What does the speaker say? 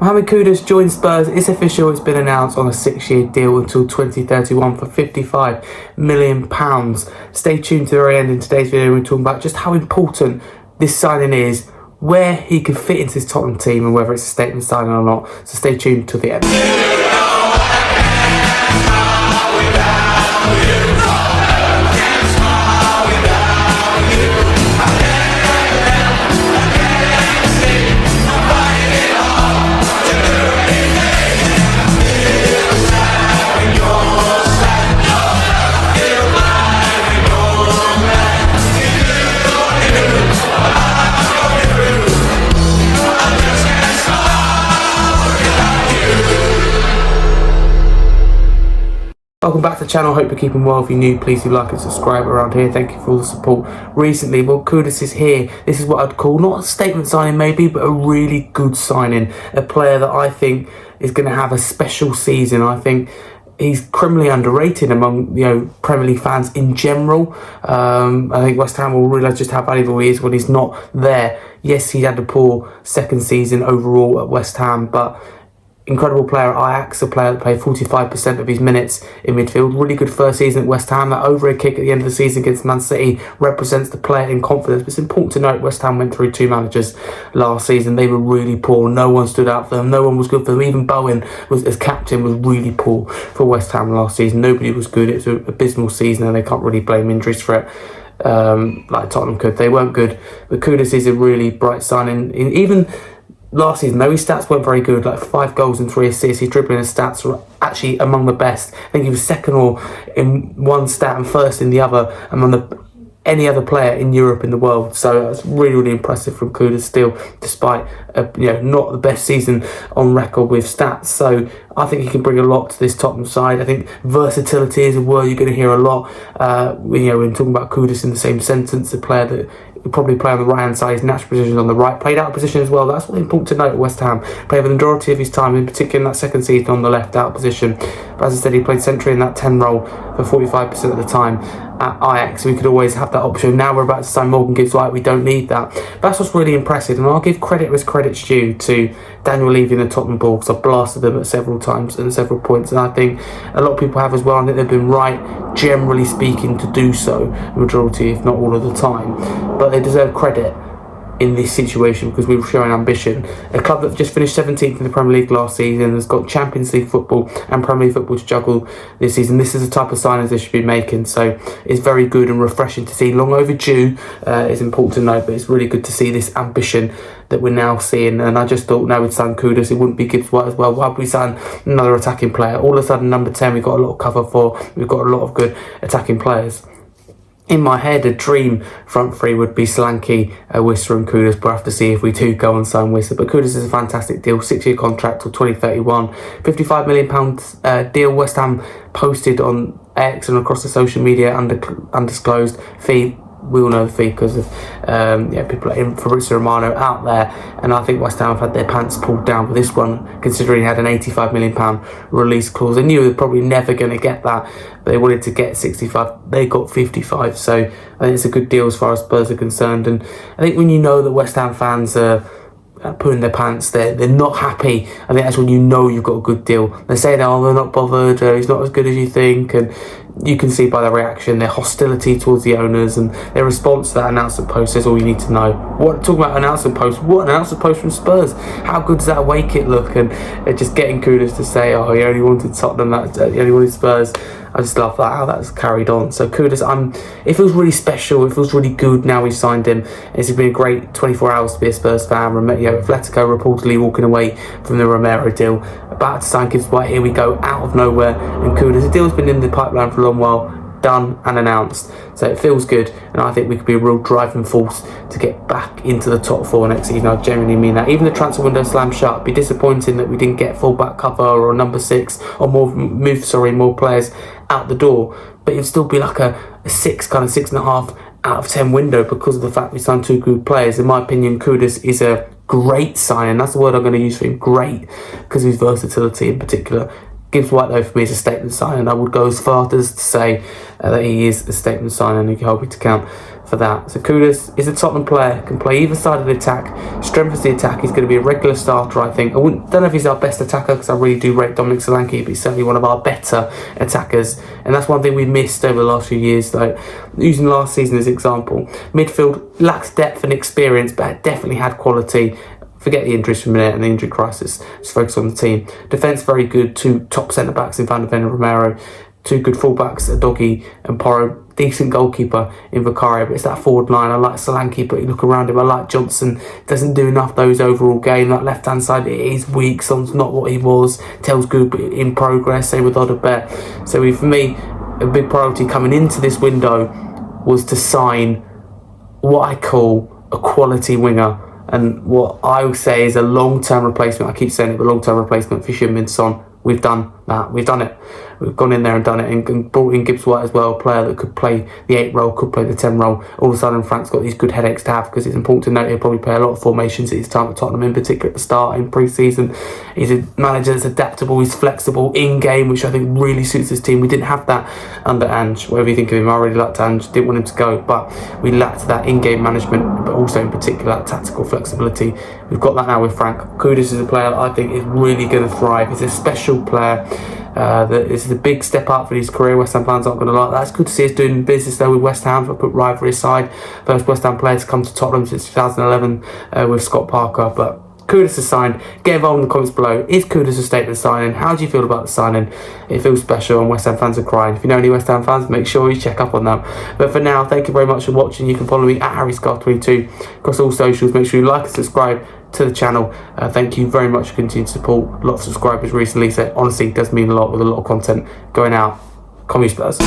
Mohammed Kudus joins Spurs. It's official. It's been announced on a 6-year deal until 2031 for £55 million. Stay tuned to the very end in today's video. We're talking about just how important this signing is, where he can fit into his Tottenham team, and whether it's a statement signing or not. So stay tuned to the end. Welcome back to the channel. Hope you're keeping well. If you're new, please do like and subscribe around here. Thank you for all the support recently. Well, Kudus is here. This is what I'd call not a statement signing maybe, but a really good signing. A player that I think is going to have a special season. I think he's criminally underrated among Premier League fans in general. I think West Ham will realise just how valuable he is when he's not there. Yes, he had a poor second season overall at West Ham, but incredible player at Ajax, a player that played 45% of his minutes in midfield. Really good first season at West Ham. That overhead kick at the end of the season against Man City represents the player in confidence. But it's important to note West Ham went through 2 managers last season. They were really poor. No one stood out for them. No one was good for them. Even Bowen, as captain, was really poor for West Ham last season. Nobody was good. It was an abysmal season, and they can't really blame injuries for it. Like Tottenham could. They weren't good. But Kudus is a really bright signing. Even last season, though his stats weren't very good, like 5 goals and 3 assists, his dribbling and stats were actually among the best. I think he was second or in one stat and first in the other among any other player in Europe in the world. So that's really, really impressive from Kudus still, despite not the best season on record with stats. So I think he can bring a lot to this Tottenham side. I think versatility is a word you're going to hear a lot. When talking about Kudus in the same sentence, a player that will probably play on the right hand side, his natural position is on the right, played out of position as well. That's what's important to note at West Ham. Played the majority of his time, in particular in that second season, on the left out position. But as I said, he played centrally in that 10 role for 45% of the time at Ajax. We could always have that option. Now we're about to sign Morgan Gibbs-White. We don't need that. But that's what's really impressive. And I'll give credit where credit's due to Daniel Levy and the Tottenham ball, because I've blasted them at several times and several points. And I think a lot of people have as well. I think they've been right, generally speaking, to do so, the majority, if not all of the time. But they deserve credit in this situation because we were showing ambition. A club that just finished 17th in the Premier League last season has got Champions League football and Premier League football to juggle this season. This is the type of signings they should be making, so it's very good and refreshing to see. Long overdue, it's important to note, but it's really good to see this ambition that we're now seeing. And I just thought now we'd sign Kudus, it wouldn't be Gibbs-White as well. Why would we sign another attacking player? All of a sudden, number 10, we've got a lot of cover for. We've got a lot of good attacking players. In my head, a dream front three would be Solanke, Wissa and Kudus, but I have to see if we do go and sign Wissa. But Kudus is a fantastic deal, 6-year contract till 2031, £55 million deal. West Ham posted on X and across the social media undisclosed fee. We all know the fee because of people like Fabrizio Romano out there, and I think West Ham have had their pants pulled down with this one, considering he had an £85 million release clause. They knew they were probably never going to get that, but they wanted to get 65. They got 55, so I think it's a good deal as far as Spurs are concerned. And I think when you know that West Ham fans are putting their pants, they're not happy, I think that's when you know you've got a good deal. They say that, they're not bothered, he's not as good as you think, and you can see by their reaction, their hostility towards the owners and their response to that announcement post is all you need to know. Talking about announcement post, what an announcement post from Spurs. How good does that away kit look? And just getting Kudus to say, oh, he only wanted Tottenham, he only wanted Spurs. I just love that, how that's carried on. So Kudus, it feels really special. It feels really good now we've signed him. It's been a great 24 hours to be a Spurs fan. Atletico reportedly walking away from the Romero deal. About to sign Gibbs-White, here we go, out of nowhere. And Kudus, the deal's been in the pipeline for a long while, done and announced. So it feels good, and I think we could be a real driving force to get back into the top 4 next season. I genuinely mean that. Even the transfer window slammed shut, it'd be disappointing that we didn't get full-back cover or number 6 or more players out the door, but it'd still be like a 6, kind of 6.5 out of 10 window because of the fact we signed 2 good players. In my opinion, Kudus is a great sign. That's the word I'm going to use for him, great, because of his versatility in particular. Gibbs White, though, for me is a statement signing. I would go as far as to say that he is a statement signing, and you can hold me to account for that. So Kudus is a Tottenham player, can play either side of the attack, strengthens the attack. He's going to be a regular starter, I think. Don't know if he's our best attacker, because I really do rate Dominic Solanke, but he's certainly one of our better attackers, and that's one thing we missed over the last few years. Though, using last season as an example, midfield lacks depth and experience, but it definitely had quality. Forget the injuries for a minute and the injury crisis. Just focus on the team. Defence very good. 2 top centre backs in Van der Ven and Romero. 2 good full backs, Doggy and Porro. Decent goalkeeper in Vicario, but it's that forward line. I like Solanke, but you look around him, I like Johnson. Doesn't do enough those overall game. That left hand side, it is weak. Son's not what he was. Tell's good, but in progress. Same with Odobert. So for me, a big priority coming into this window was to sign what I call a quality winger. And what I would say is a long-term replacement. I keep saying it, but long-term replacement for Heung-min Son. We've done that. We've done it. We've gone in there and done it, and brought in Gibbs White as well, a player that could play the 8 role, could play the 10 role. All of a sudden, Frank's got these good headaches to have, because it's important to note he'll probably play a lot of formations at his time at Tottenham, in particular at the start in pre-season. He's a manager that's adaptable, he's flexible in-game, which I think really suits this team. We didn't have that under Ange. Whatever you think of him, I really liked Ange, didn't want him to go, but we lacked that in-game management, but also in particular that tactical flexibility. We've got that now with Frank. Kudus is a player that I think is really going to thrive. He's a special player. That is a big step up for his career. West Ham fans aren't going to like that. It's good to see us doing business though with West Ham. I put rivalry aside. First West Ham player to come to Tottenham since 2011 with Scott Parker. But Kudus is signed. Get involved in the comments below. Is Kudus a statement signing? How do you feel about the signing? It feels special, and West Ham fans are crying. If you know any West Ham fans, make sure you check up on them. But for now, thank you very much for watching. You can follow me at Harry Scarfe22 across all socials. Make sure you like and subscribe to the channel. Thank you very much for continued support. A lot of subscribers recently, so it honestly does mean a lot with a lot of content going out. Come you Spurs.